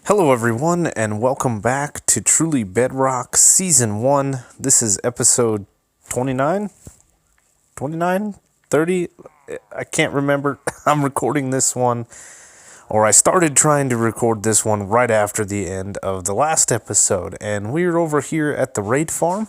Hello everyone and welcome back to Truly Bedrock Season 1. This is episode 29? 29? 30? I can't remember. I'm recording this one, or I started trying to record this one right after the end of the last episode. And we're over here at the raid farm.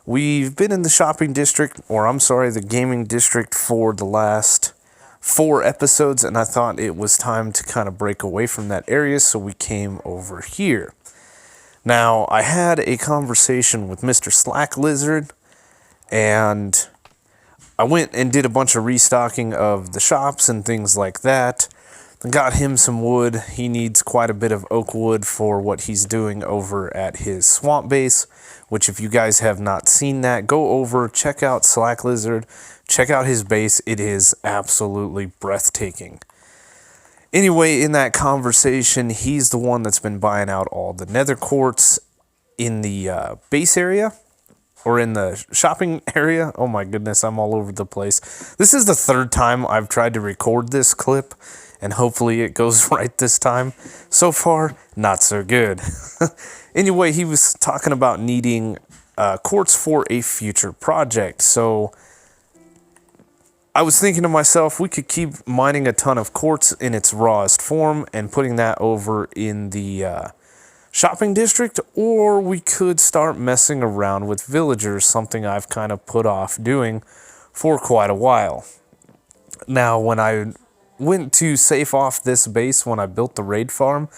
We've been in the shopping district, the gaming district for the last 4 episodes, and I thought it was time to kind of break away from that area, so we came over here. Now, I had a conversation with Mr. Slack Lizard, and I went and did a bunch of restocking of the shops and things like that. I got him some wood. He needs quite a bit of oak wood for what he's doing over at his swamp base, which if you guys have not seen that, go over, check out Slack Lizard. Check out his base. It is absolutely breathtaking. Anyway, in that conversation, he's the one that's been buying out all the nether quartz in the base area, or in the shopping area. Oh my goodness, I'm all over the place. This is the 3rd time I've tried to record this clip, and hopefully it goes right this time. So far, not so good. Anyway, he was talking about needing quartz for a future project. So I was thinking to myself, we could keep mining a ton of quartz in its rawest form and putting that over in the shopping district, or we could start messing around with villagers, something I've kind of put off doing for quite a while. Now, when I went to safe off this base when I built the raid farm,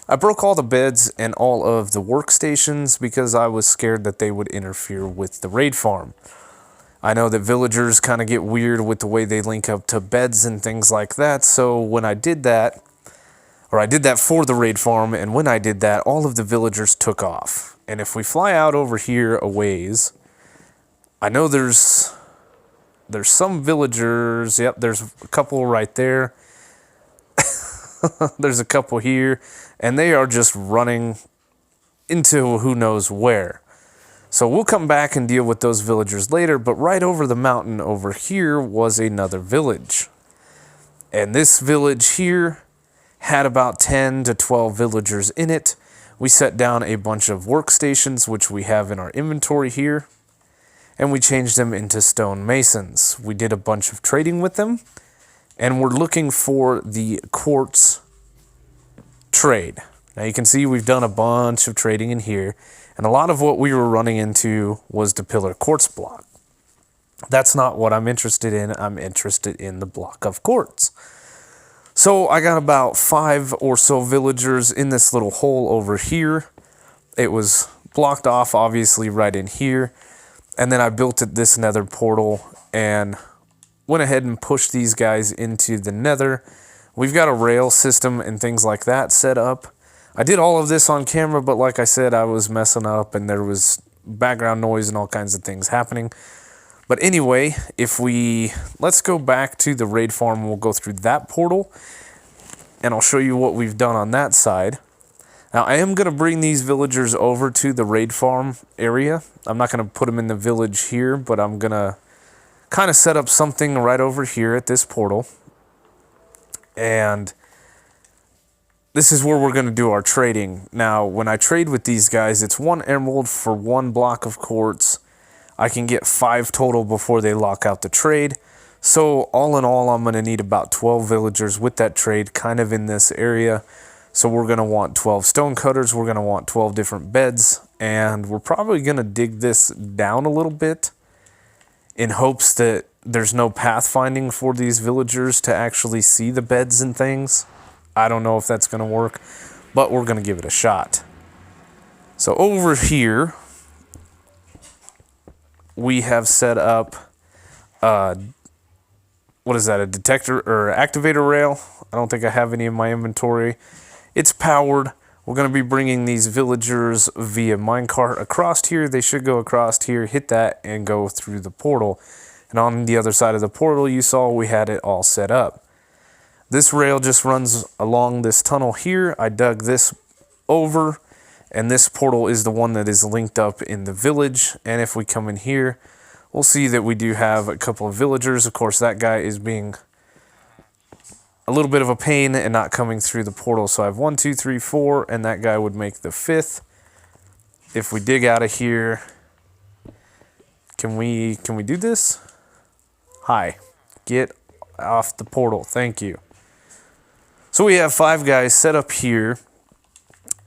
I broke all the beds and all of the workstations because I was scared that they would interfere with the raid farm. I know that villagers kind of get weird with the way they link up to beds and things like that, so when I did that, or I did that for the raid farm, and when I did that, all of the villagers took off. And if we fly out over here a ways, I know there's some villagers. Yep, there's a couple right there. There's a couple here, and they are just running into who knows where. So we'll come back and deal with those villagers later, but right over the mountain over here was another village. And this village here had about 10 to 12 villagers in it. We set down a bunch of workstations, which we have in our inventory here, and we changed them into stone masons. We did a bunch of trading with them, and we're looking for the quartz trade. Now you can see we've done a bunch of trading in here, and a lot of what we were running into was the pillar quartz block. That's not what I'm interested in. I'm interested in the block of quartz. So I got about 5 or so villagers in this little hole over here. It was blocked off, obviously, right in here. And then I built this nether portal and went ahead and pushed these guys into the nether. We've got a rail system and things like that set up. I did all of this on camera, but like I said, I was messing up and there was background noise and all kinds of things happening. But anyway, let's go back to the raid farm. We'll go through that portal and I'll show you what we've done on that side. Now, I am going to bring these villagers over to the raid farm area. I'm not going to put them in the village here, but I'm going to kind of set up something right over here at this portal. And this is where we're going to do our trading. Now, when I trade with these guys, it's 1 emerald for 1 block of quartz. I can get 5 total before they lock out the trade. So all in all, I'm going to need about 12 villagers with that trade kind of in this area. So we're going to want 12 stone cutters. We're going to want 12 different beds. And we're probably going to dig this down a little bit in hopes that there's no pathfinding for these villagers to actually see the beds and things. I don't know if that's going to work, but we're going to give it a shot. So over here, we have set up, what is that, a detector or activator rail? I don't think I have any in my inventory. It's powered. We're going to be bringing these villagers via minecart across here. They should go across here, hit that, and go through the portal. And on the other side of the portal, you saw we had it all set up. This rail just runs along this tunnel here. I dug this over, and this portal is the one that is linked up in the village. And if we come in here, we'll see that we do have a couple of villagers. Of course, that guy is being a little bit of a pain and not coming through the portal. So I have 1, 2, 3, 4, and that guy would make the 5th. If we dig out of here, can we do this? Hi, get off the portal. Thank you. So we have 5 guys set up here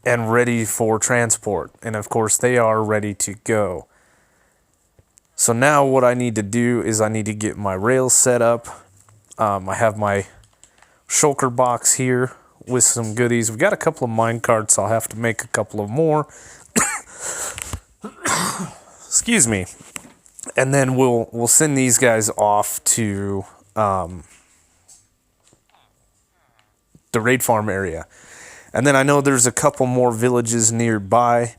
and ready for transport. And of course they are ready to go. So now what I need to do is I need to get my rails set up. I have my shulker box here with some goodies. We've got a couple of mine carts. I'll have to make a couple of more. Excuse me. And then we'll send these guys off to the raid farm area. And then I know there's a couple more villages nearby,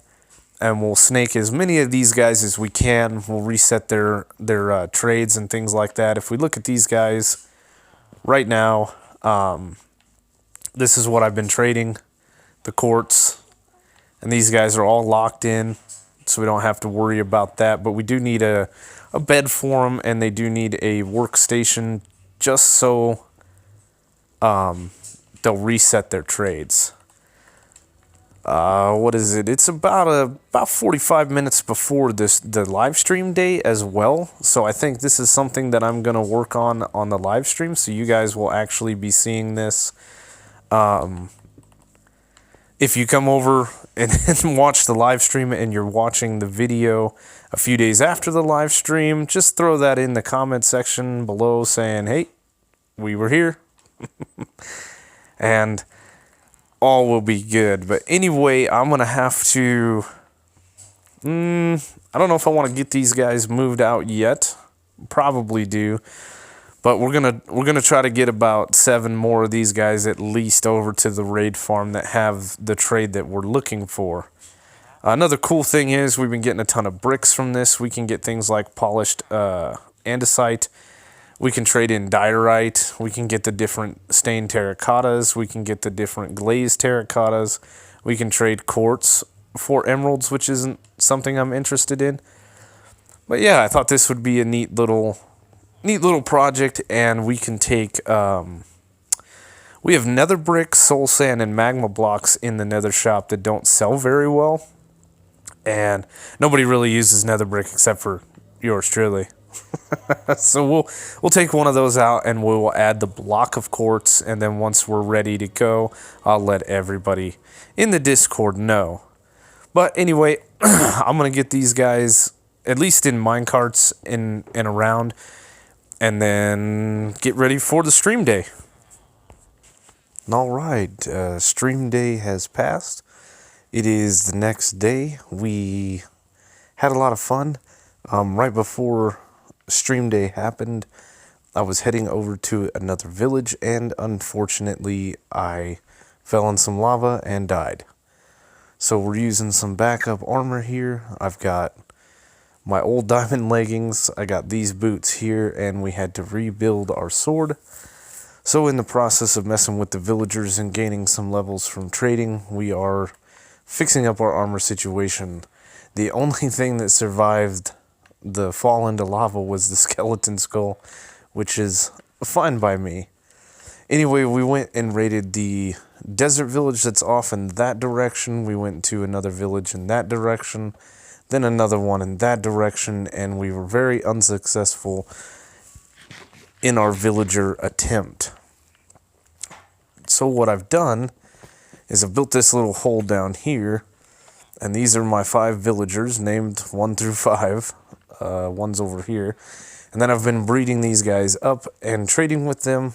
and we'll snake as many of these guys as we can. We'll reset their trades and things like that. If we look at these guys right now, this is what I've been trading, the quartz, and these guys are all locked in, so we don't have to worry about that. But we do need a bed for them, and they do need a workstation just so they'll reset their trades. What is it? It's about 45 minutes before the live stream day as well. So I think this is something that I'm going to work on the live stream. So you guys will actually be seeing this. If you come over and watch the live stream and you're watching the video a few days after the live stream, just throw that in the comment section below saying, hey, we were here. And all will be good. But anyway, I'm going to have to... I don't know if I want to get these guys moved out yet. Probably do. But we're gonna try to get about 7 more of these guys at least over to the raid farm that have the trade that we're looking for. Another cool thing is we've been getting a ton of bricks from this. We can get things like polished andesite. We can trade in diorite. We can get the different stained terracottas. We can get the different glazed terracottas. We can trade quartz for emeralds, which isn't something I'm interested in. But yeah, I thought this would be a neat little project, and we can take... we have nether brick, soul sand, and magma blocks in the nether shop that don't sell very well. And nobody really uses nether brick except for yours truly. So we'll take one of those out and we will add the block of quartz, and then once we're ready to go, I'll let everybody in the Discord know. But anyway, I'm going to get these guys at least in minecarts and around, and then get ready for the stream day. All right, stream day has passed. It is the next day. We had a lot of fun. Right before stream day happened, I was heading over to another village, and unfortunately I fell in some lava and died. So we're using some backup armor here. I've got my old diamond leggings, I got these boots here, and we had to rebuild our sword. So in the process of messing with the villagers and gaining some levels from trading, we are fixing up our armor situation. The only thing that survived the fall into lava was the skeleton skull, which is fine by me. Anyway, we went and raided the desert village that's off in that direction. We went to another village in that direction, then another one in that direction, and we were very unsuccessful in our villager attempt. So what I've done is I've built this little hole down here, and these are my 5 villagers named 1 through 5. One's over here. And then I've been breeding these guys up and trading with them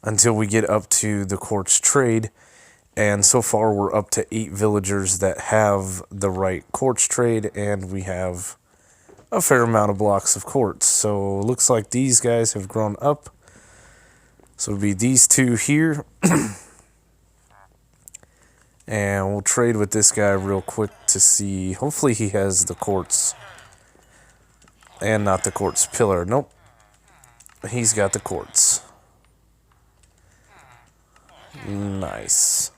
until we get up to the quartz trade. And so far we're up to 8 villagers that have the right quartz trade, and we have a fair amount of blocks of quartz. So it looks like these guys have grown up. So it'll be these 2 here. And we'll trade with this guy real quick to see. Hopefully he has the quartz. And not the quartz pillar. Nope. He's got the quartz. Nice.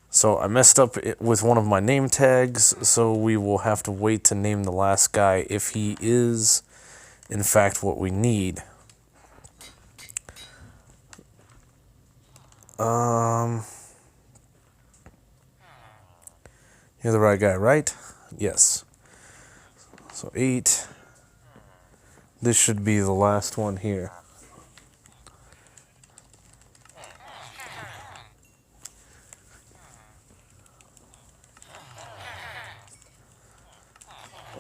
So I messed up with one of my name tags, so we will have to wait to name the last guy if he is, in fact, what we need. You're the right guy, right? Yes. So 8. This should be the last one here.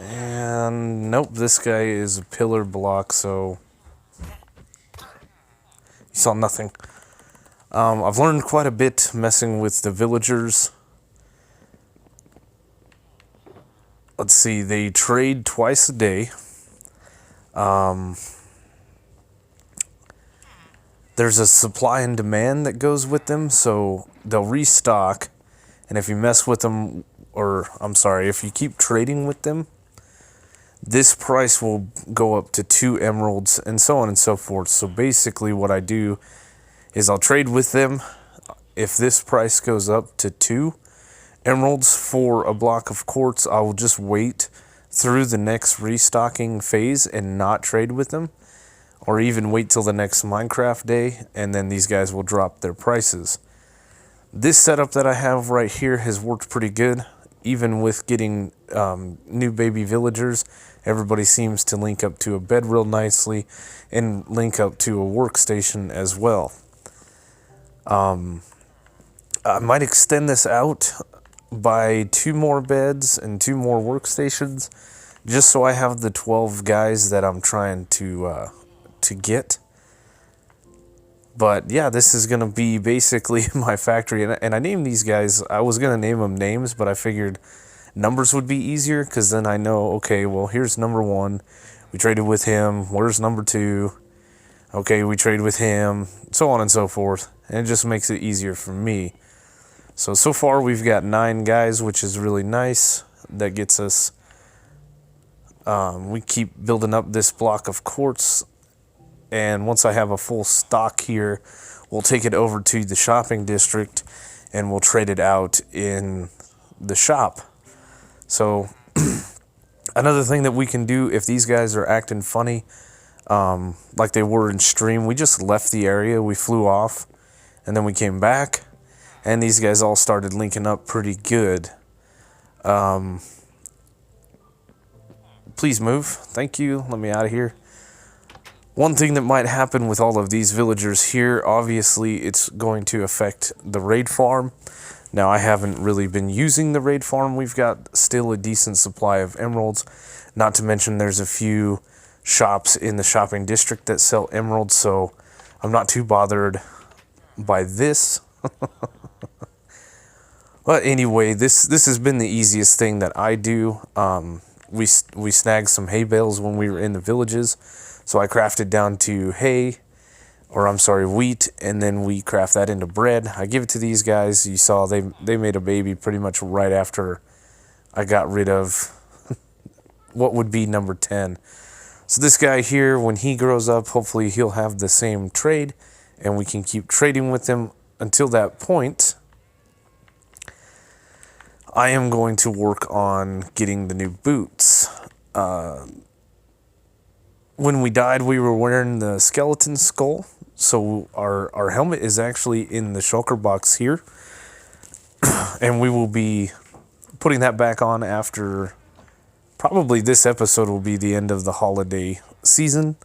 And nope, this guy is a pillar block, so you saw nothing. I've learned quite a bit messing with the villagers. Let's see, they trade twice a day. There's a supply and demand that goes with them, so they'll restock. And if you mess with them, or I'm sorry, if you keep trading with them, this price will go up to 2 emeralds and so on and so forth. So basically what I do is I'll trade with them. If this price goes up to 2 emeralds for a block of quartz, I will just wait through the next restocking phase and not trade with them, or even wait till the next Minecraft day, and then these guys will drop their prices. This setup that I have right here has worked pretty good. Even with getting new baby villagers, everybody seems to link up to a bed real nicely and link up to a workstation as well. I might extend this out by 2 more beds and 2 more workstations, just so I have the 12 guys that I'm trying to get. But yeah, this is going to be basically my factory. And I named these guys, I was going to name them names, but I figured numbers would be easier, because then I know, okay, well, here's number 1. We traded with him. Where's number 2? Okay, we trade with him, so on and so forth. And it just makes it easier for me. So far we've got 9 guys, which is really nice. That gets us, we keep building up this block of quartz. And once I have a full stock here, we'll take it over to the shopping district and we'll trade it out in the shop. So another thing that we can do if these guys are acting funny, like they were in stream, we just left the area, we flew off, and then we came back, and these guys all started linking up pretty good. Please move. Thank you. Let me out of here. One thing that might happen with all of these villagers here, obviously it's going to affect the raid farm. Now, I haven't really been using the raid farm. We've got still a decent supply of emeralds. Not to mention there's a few shops in the shopping district that sell emeralds, so I'm not too bothered by this. But anyway, this has been the easiest thing that I do. We snagged some hay bales when we were in the villages. So I crafted down to hay, or I'm sorry, wheat, and then we craft that into bread. I give it to these guys. You saw they made a baby pretty much right after I got rid of what would be number 10. So this guy here, when he grows up, hopefully he'll have the same trade, and we can keep trading with him until that point. I am going to work on getting the new boots. When we died, we were wearing the skeleton skull, so our helmet is actually in the shulker box here, and we will be putting that back on after, probably this episode will be the end of the holiday season.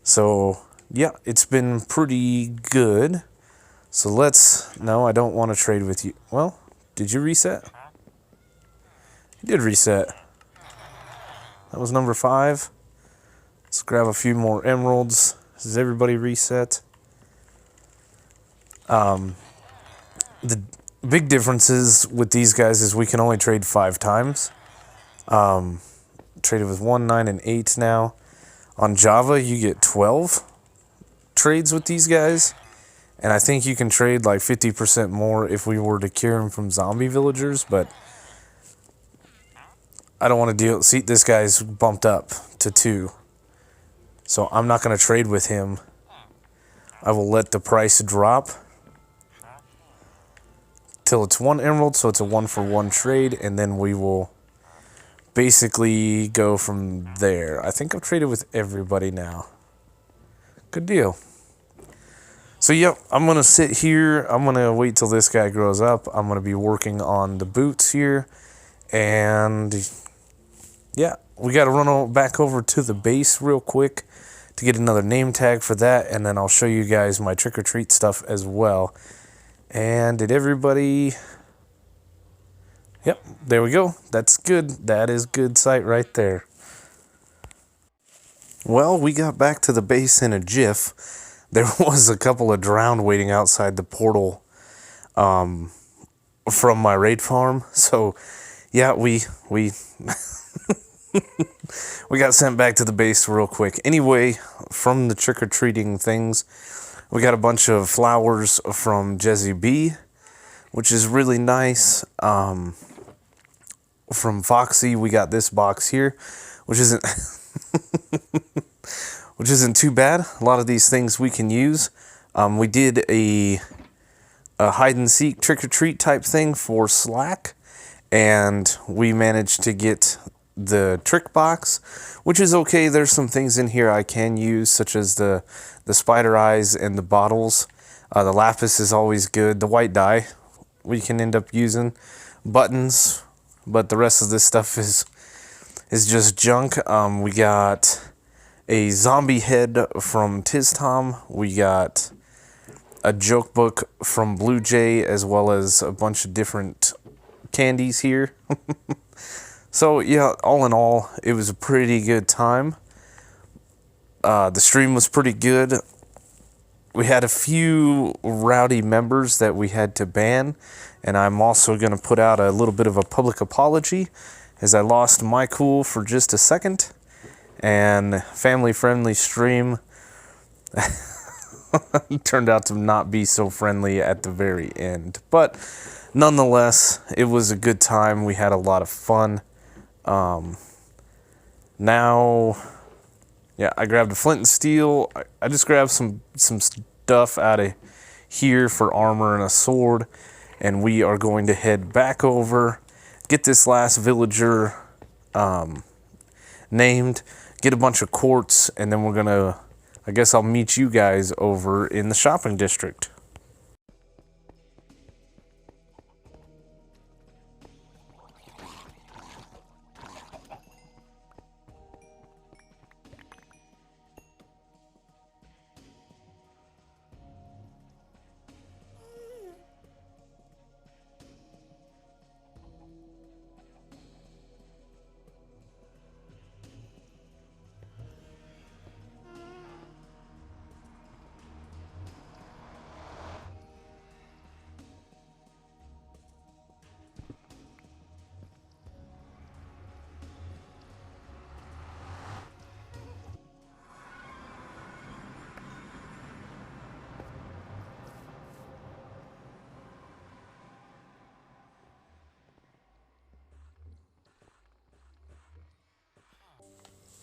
So yeah, it's been pretty good. So no, I don't want to trade with you. Well, did you reset? You did reset. That was number 5. Let's grab a few more emeralds. Does everybody reset? The big differences with these guys is we can only trade 5 times. Traded with 1, 9, and 8 now. On Java, you get 12 trades with these guys. And I think you can trade like 50% more if we were to cure them from zombie villagers, but I don't want to deal. See, this guy's bumped up to 2. So I'm not going to trade with him. I will let the price drop till it's 1 emerald, so it's a 1-for-1 trade, and then we will basically go from there. I think I've traded with everybody now. Good deal. So yep, I'm going to sit here. I'm going to wait till this guy grows up. I'm going to be working on the boots here. And yeah, we got to run back over to the base real quick to get another name tag for that. And then I'll show you guys my trick-or-treat stuff as well. And did everybody... Yep, there we go. That's good. That is good sight right there. Well, we got back to the base in a jiff. There was a couple of drowned waiting outside the portal from my raid farm. So, yeah, we we got sent back to the base real quick. Anyway, from the trick-or-treating things, we got a bunch of flowers from Jesse B, which is really nice. From Foxy, we got this box here, which isn't which isn't too bad. A lot of these things we can use. We did a hide and seek trick or treat type thing for Slack, and we managed to get the trick box, which is okay. There's some things in here I can use, such as the spider eyes and the bottles. The lapis is always good. The white dye we can end up using. Buttons. But the rest of this stuff is just junk. We got a zombie head from Tiztom. We got a joke book from Blue Jay, as well as a bunch of different candies here. So yeah, all in all, it was a pretty good time. The stream was pretty good. We had a few rowdy members that we had to ban, and I'm also going to put out a little bit of a public apology, as I lost my cool for just a second, and family-friendly stream turned out to not be so friendly at the very end. But nonetheless, it was a good time. We had a lot of fun. Now... yeah, I grabbed a flint and steel. I just grabbed some stuff out of here for armor and a sword. And we are going to head back over, get this last villager named, get a bunch of quartz, and then we're going to, I guess I'll meet you guys over in the shopping district.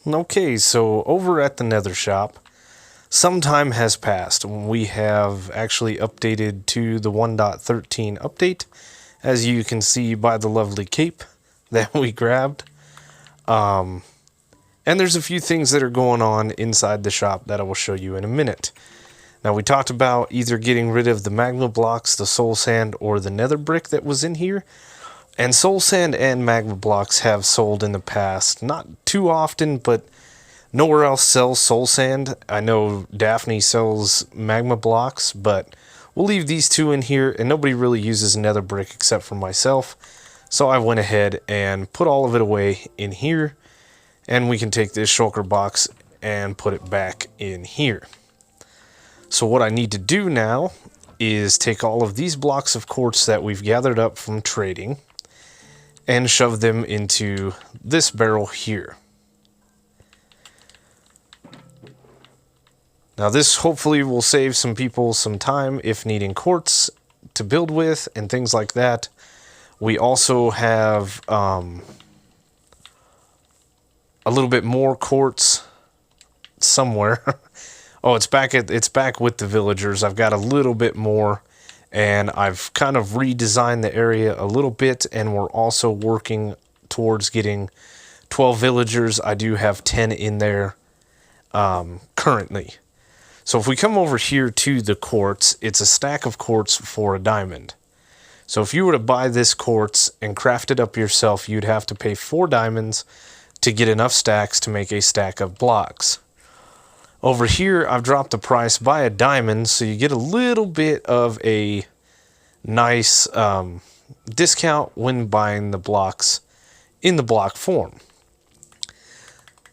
Okay, so over at the Nether Shop, some time has passed. We have actually updated to the 1.13 update, as you can see by the lovely cape that we grabbed. And there's a few things that are going on inside the shop that I will show you in a minute. Now, we talked about either getting rid of the magma blocks, the soul sand, or the nether brick that was in here. And soul sand and magma blocks have sold in the past. Not too often, but nowhere else sells soul sand. I know Daphne sells magma blocks, but we'll leave these two in here, and nobody really uses nether brick except for myself. So I went ahead and put all of it away in here, and we can take this shulker box and put it back in here. So what I need to do now is take all of these blocks of quartz that we've gathered up from trading and shove them into this barrel here. Now this hopefully will save some people some time if needing quartz to build with and things like that. We also have a little bit more quartz somewhere. Oh, it's back with the villagers. I've got a little bit more, and I've kind of redesigned the area a little bit, and we're also working towards getting 12 villagers. I do have 10 in there currently. So if we come over here to the quartz, it's a stack of quartz for a diamond. So if you were to buy this quartz and craft it up yourself, you'd have to pay 4 diamonds to get enough stacks to make a stack of blocks. Over here, I've dropped the price by a diamond, so you get a little bit of a nice discount when buying the blocks in the block form.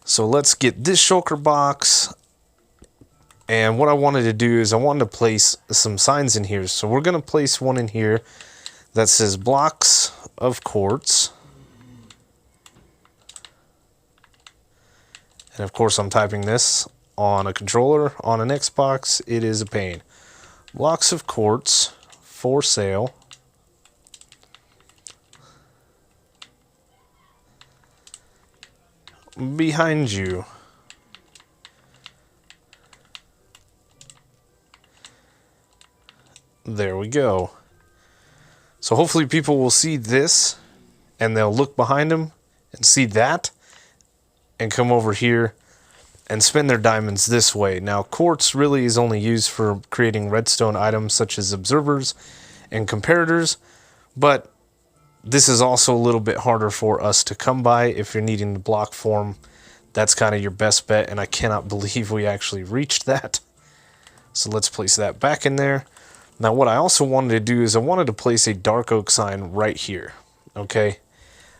So let's get this shulker box. And what I wanted to do is I wanted to place some signs in here. So we're going to place one in here that says blocks of quartz. And of course I'm typing this on a controller. On an Xbox, it is a pain. Blocks of quartz for sale. Behind you. There we go. So hopefully people will see this and they'll look behind them and see that and come over here and spend their diamonds this way. Now quartz really is only used for creating redstone items such as observers and comparators, but this is also a little bit harder for us to come by. If you're needing the block form, that's kind of your best bet, and I cannot believe we actually reached that. So let's place that back in there. Now what I also wanted to do is I wanted to place a dark oak sign right here. Okay,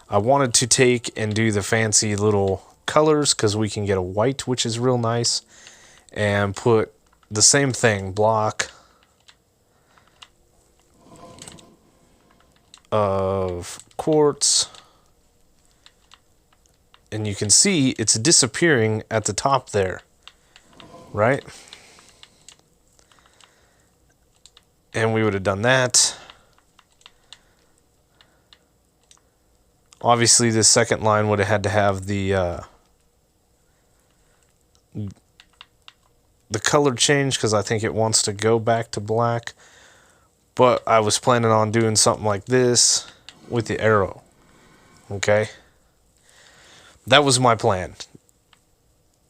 I wanted to take and do the fancy little colors because we can get a white, which is real nice, and put the same thing, block of quartz, and you can see it's disappearing at the top there, right? And we would have done that. Obviously this second line would have had to have the color change because I think it wants to go back to black. But I was planning on doing something like this with the arrow. Okay? That was my plan.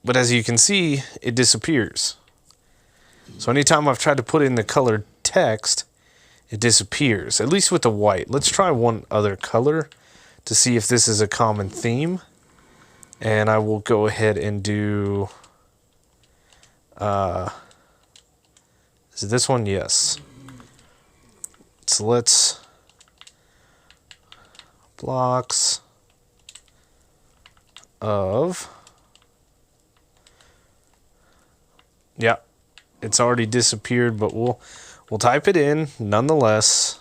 But as you can see, it disappears. So anytime I've tried to put in the colored text, it disappears. At least with the white. Let's try one other color to see if this is a common theme. And I will go ahead and do... is it this one? Yes. So let's blocks of, yeah, it's already disappeared, but we'll type it in nonetheless.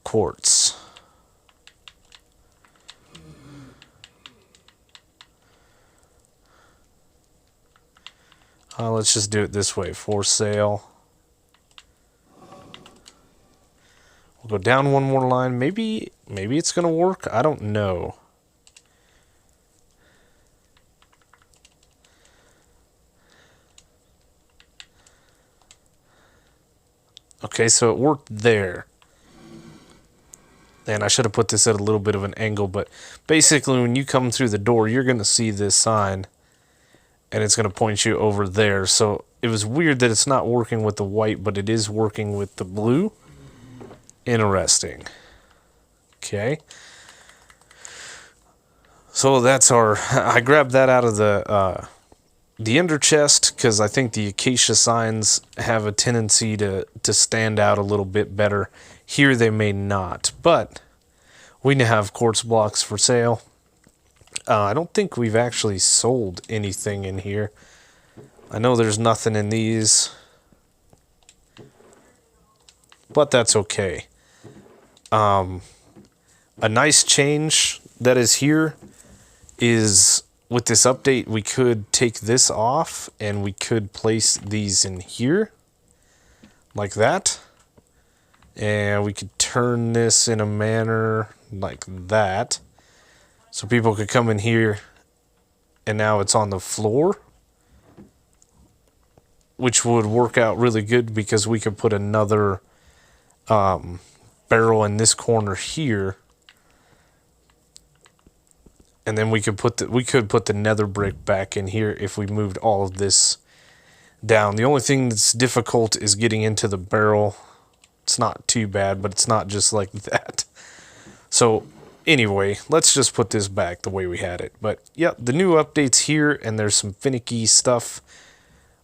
Quartz. Let's just do it this way. For sale. We'll go down one more line. Maybe it's going to work. I don't know. Okay, so it worked there. And I should have put this at a little bit of an angle, but basically when you come through the door, you're going to see this sign, and it's going to point you over there. So it was weird that it's not working with the white, but it is working with the blue. Interesting. Okay. So that's our... I grabbed that out of the ender chest because I think the acacia signs have a tendency to stand out a little bit better. Here they may not, but we now have quartz blocks for sale. I don't think we've actually sold anything in here. I know there's nothing in these, but that's okay. A nice change that is here is with this update, we could take this off and we could place these in here like that. And we could turn this in a manner like that. So people could come in here and now it's on the floor, which would work out really good because we could put another barrel in this corner here. And then we could put the nether brick back in here if we moved all of this down. The only thing that's difficult is getting into the barrel. It's not too bad, but it's not just like that. So anyway, let's just put this back the way we had it. But yeah, the new update's here, and there's some finicky stuff.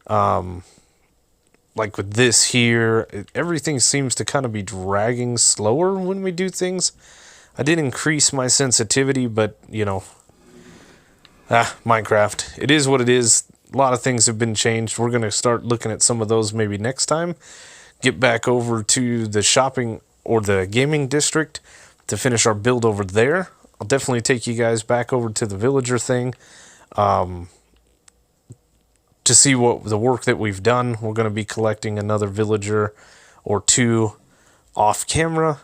Like with this here, everything seems to kind of be dragging slower when we do things. I did increase my sensitivity, but you know, Minecraft. It is what it is. A lot of things have been changed. We're going to start looking at some of those maybe next time. Get back over to the shopping or the gaming district to finish our build over there. I'll definitely take you guys back over to the villager thing to see what the work that we've done. We're going to be collecting another villager or two off camera.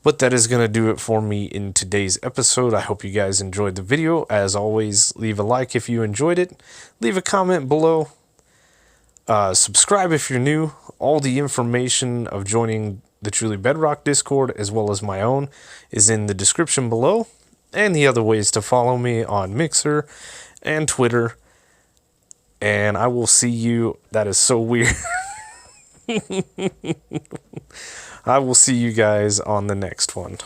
But that is going to do it for me in today's episode. I hope you guys enjoyed the video. As always, leave a like if you enjoyed it. Leave a comment below. Subscribe if you're new. All the information of joining the Truly Bedrock Discord, as well as my own, is in the description below. And the other ways to follow me on Mixer and Twitter. And I will see you. That is so weird. I will see you guys on the next one.